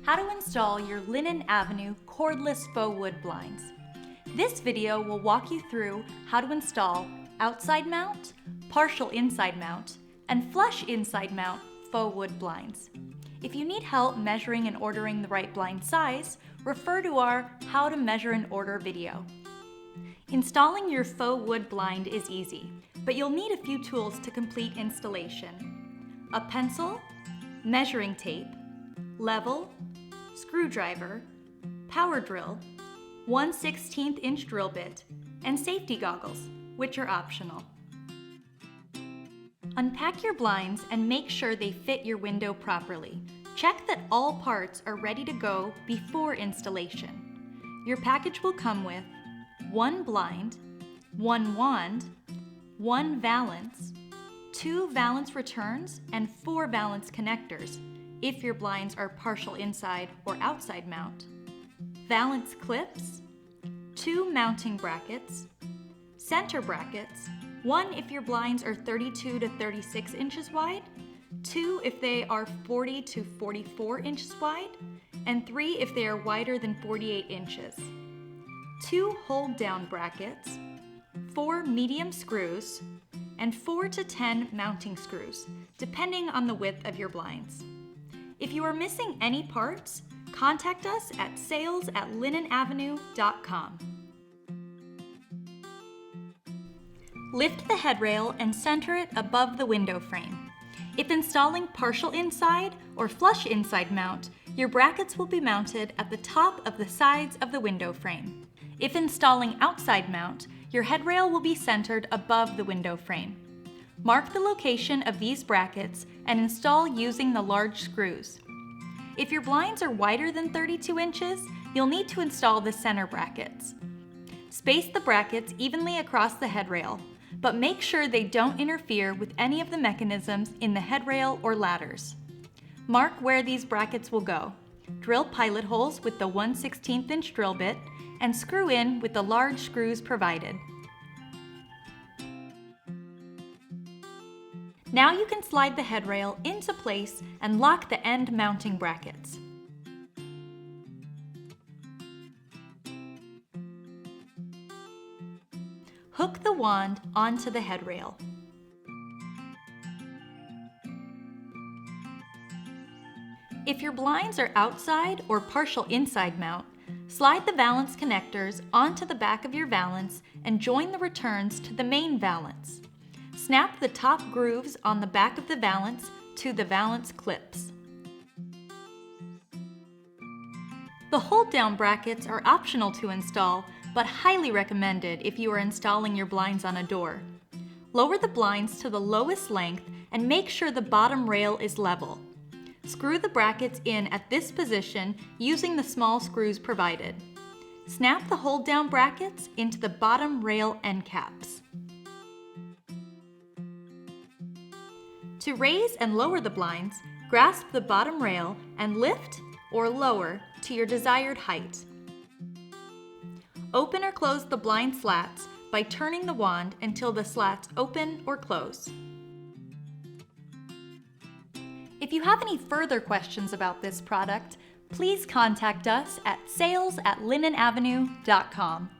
how to install your Linen Avenue cordless faux wood blinds. This video will walk you through how to install outside mount, partial inside mount, and flush inside mount faux wood blinds. If you need help measuring and ordering the right blind size, refer to our How to Measure and Order video. Installing your faux wood blind is easy, but you'll need a few tools to complete installation: a pencil, measuring tape, level, screwdriver, power drill, 1/16 inch drill bit, and safety goggles, which are optional. Unpack your blinds and make sure they fit your window properly. Check that all parts are ready to go before installation. Your package will come with one blind, one wand, one valance, 2 valance returns, and 4 valance connectors, if your blinds are partial inside or outside mount, valance clips, 2 mounting brackets, center brackets, 1 if your blinds are 32 to 36 inches wide, 2 if they are 40 to 44 inches wide, and 3 if they are wider than 48 inches. 2 hold-down brackets, 4 medium screws, and 4 to 10 mounting screws, depending on the width of your blinds. If you are missing any parts, contact us at sales@linenavenue.com. Lift the headrail and center it above the window frame. If installing partial inside or flush inside mount, your brackets will be mounted at the top of the sides of the window frame. If installing outside mount, your headrail will be centered above the window frame. Mark the location of these brackets and install using the large screws. If your blinds are wider than 32 inches, you'll need to install the center brackets. Space the brackets evenly across the headrail, but make sure they don't interfere with any of the mechanisms in the headrail or ladders. Mark where these brackets will go. Drill pilot holes with the 1/16 inch drill bit and screw in with the large screws provided. Now you can slide the headrail into place and lock the end mounting brackets. Hook the wand onto the headrail. If your blinds are outside or partial inside mount, slide the valance connectors onto the back of your valance and join the returns to the main valance. Snap the top grooves on the back of the valance to the valance clips. The hold-down brackets are optional to install, but highly recommended if you are installing your blinds on a door. Lower the blinds to the lowest length and make sure the bottom rail is level. Screw the brackets in at this position using the small screws provided. Snap the hold-down brackets into the bottom rail end caps. To raise and lower the blinds, grasp the bottom rail and lift or lower to your desired height. Open or close the blind slats by turning the wand until the slats open or close. If you have any further questions about this product, please contact us at sales@linenavenue.com.